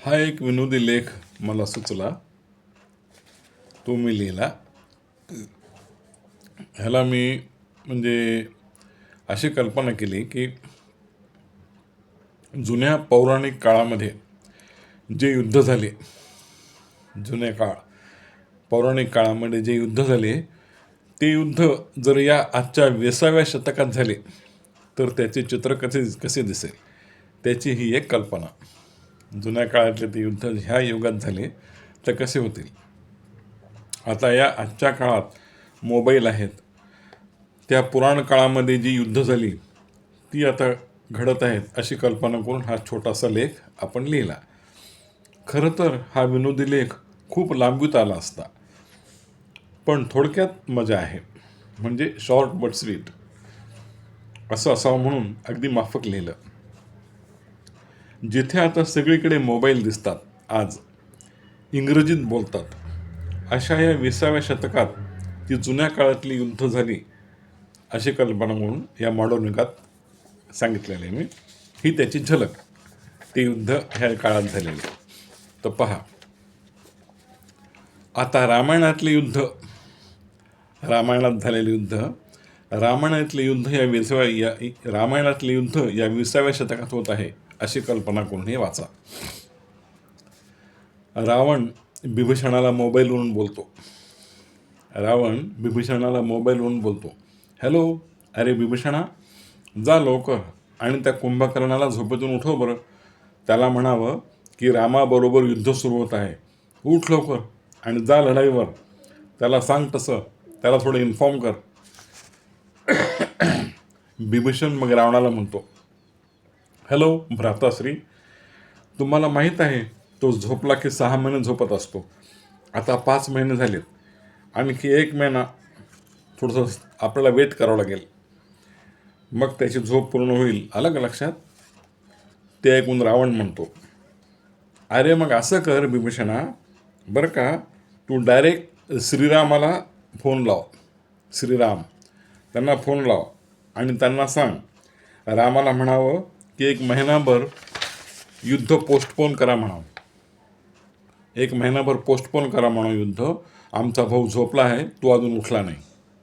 हा एक विनोदी लेख मला सुचला, तो मी लिहिला. ह्याला मी म्हणजे अशी कल्पना केली की जुन्या पौराणिक काळामध्ये जे युद्ध झाले, जुने काळ पौराणिक काळामध्ये जे युद्ध झाले ते युद्ध जर या आजच्या 20व्या शतकात झाले तर त्याचे चित्र कसे कसे दिसेल, त्याची ही एक कल्पना. जुन्या काळातले ते युद्ध ह्या युगात झाले तर कसे होतील. आता या आजच्या काळात मोबाईल आहेत, त्या पुराण काळामध्ये जी युद्ध झाली ती आता घडत आहेत, अशी कल्पना करून हा छोटासा लेख आपण लिहिला. खरं तर हा विनोदी लेख खूप लांबवीत आला असता, पण थोडक्यात मजा आहे, म्हणजे शॉर्ट बट स्वीट असं असावं म्हणून अगदी माफक लिहिलं. जिथे आता सगळीकडे मोबाईल दिसतात, आज इंग्रजीत बोलतात, अशा या 20व्या शतकात ती जुन्या काळातली युद्ध झाली अशी कल्पना म्हणून या मॉडर्न युगात सांगितलेलं आहे मी. ही त्याची झलक, ते युद्ध ह्या काळात झालेले. तर पहा, आता रामायणातले युद्ध, रामायणात झालेले युद्ध, रामायणातले युद्ध रामायणातले युद्ध या 20व्या शतकात होत आहे अशी कल्पना करून हे वाचा. रावण बिभीषणाला मोबाईलवरून बोलतो. हॅलो, अरे बिभीषणा, जा लवकर आणि त्या कुंभकर्णाला झोपेतून उठव बरं. त्याला म्हणावं की रामाबरोबर युद्ध सुरू होत आहे. उठ लवकर आणि जा लढाईवर. त्याला सांग तसं, त्याला थोडं इन्फॉर्म कर. बिभीषण मग रावणाला म्हणतो, हॅलो भ्राताश्री, तुम्हाला माहीत आहे तो झोपला की 6 महिने झोपत असतो. आता 5 महिने झालेत, आणखी 1 महिना थोडंसं आपल्याला वेट करावं लागेल, मग त्याची झोप पूर्ण होईल. आलं का लक्षात? ते ऐकून रावण म्हणतो, अरे मग असं कर बिभीषणा, बरं का, तू डायरेक्ट श्रीरामाला फोन लाव. त्यांना फोन लाव आणि त्यांना सांग, रामाला म्हणावं की 1 महिनाभर युद्ध पोस्टपोन करा म्हणावं. 1 महिनाभर पोस्टपोन करा म्हणावं युद्ध. आमचा भाऊ झोपला आहे, तो अजून उठला नाही,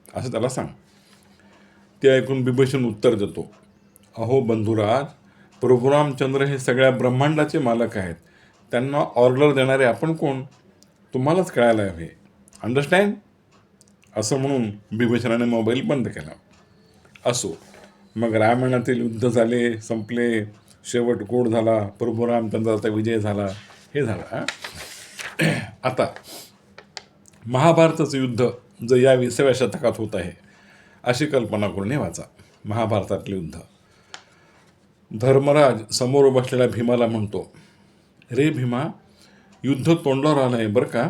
असं त्याला सांग. ते ऐकून बिभीषण उत्तर देतो, अहो बंधुराज, प्रभू रामचंद्र हे सगळ्या ब्रह्मांडाचे मालक आहेत. त्यांना ऑर्डर देणारे आपण कोण, तुम्हालाच कळायला हवे. अंडरस्टँड? असं म्हणून बिभीषणाने मोबाईल बंद केला. असो, मग रामायणातील युद्ध झाले, संपले, शेवट गोड झाला, प्रभू रामचंद्राचा विजय झाला, हे झालं. आता महाभारताचं युद्ध जर या 20व्या शतकात होत आहे अशी कल्पना करून हे वाचा. महाभारतातले युद्ध. धर्मराज समोर बसलेल्या भीमाला म्हणतो, रे भीमा, युद्ध तोंडावर आलं आहे बरं का,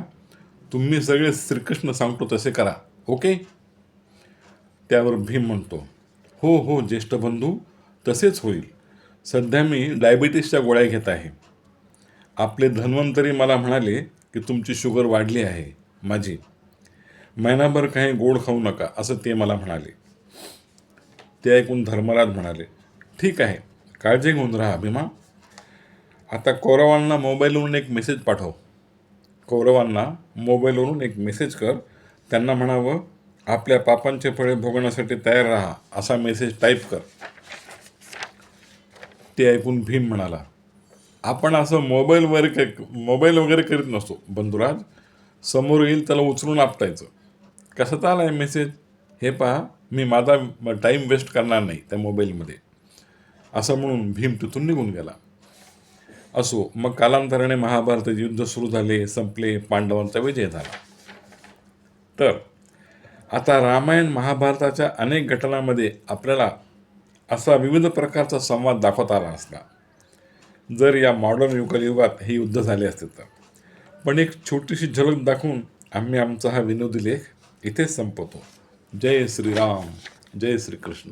तुम्ही सगळे श्रीकृष्ण सांगतो तसे करा, ओके? त्यावर भीम म्हणतो, हो हो ज्येष्ठ बंधू, तसेच होईल. सध्या मी डायबिटीसच्या गोळ्या घेत आहे. आपले धन्वंतरी मला म्हणाले की तुमची शुगर वाढली आहे माझी, महिनाभर काही गोड खाऊ नका, असं ते मला म्हणाले. ते ऐकून धर्मराज म्हणाले, ठीक आहे, काळजी घेऊन राहा भीमा. आता कौरवांना मोबाईलवरून एक मेसेज कर. त्यांना म्हणावं, आपल्या पापांचे फळे भोगण्यासाठी तयार राहा, असा मेसेज टाईप कर. ते ऐकून भीम म्हणाला, आपण असं मोबाईल वगैरे करीत नसतो बंधुराज. समोर येईल त्याला उचलून आपटायचं. कशाचा आला आहे मेसेज, हे पहा, मी माझा टाईम वेस्ट करणार नाही त्या मोबाईलमध्ये. असं म्हणून भीम तिथून निघून गेला. असो, मग कालांतराने महाभारताचे युद्ध सुरू झाले, संपले, पांडवांचा विजय झाला. तर आता रामायण महाभारताच्या अनेक घटनांमध्ये आपल्याला असा विविध प्रकारचा संवाद दाखवता आला असता जर या मॉडर्न युगात हे युद्ध झाले असते तर. पण एक छोटीशी झलक दाखवून आम्ही आमचा हा विनोदी लेख इथेच संपवतो. जय श्रीराम, जय श्रीकृष्ण.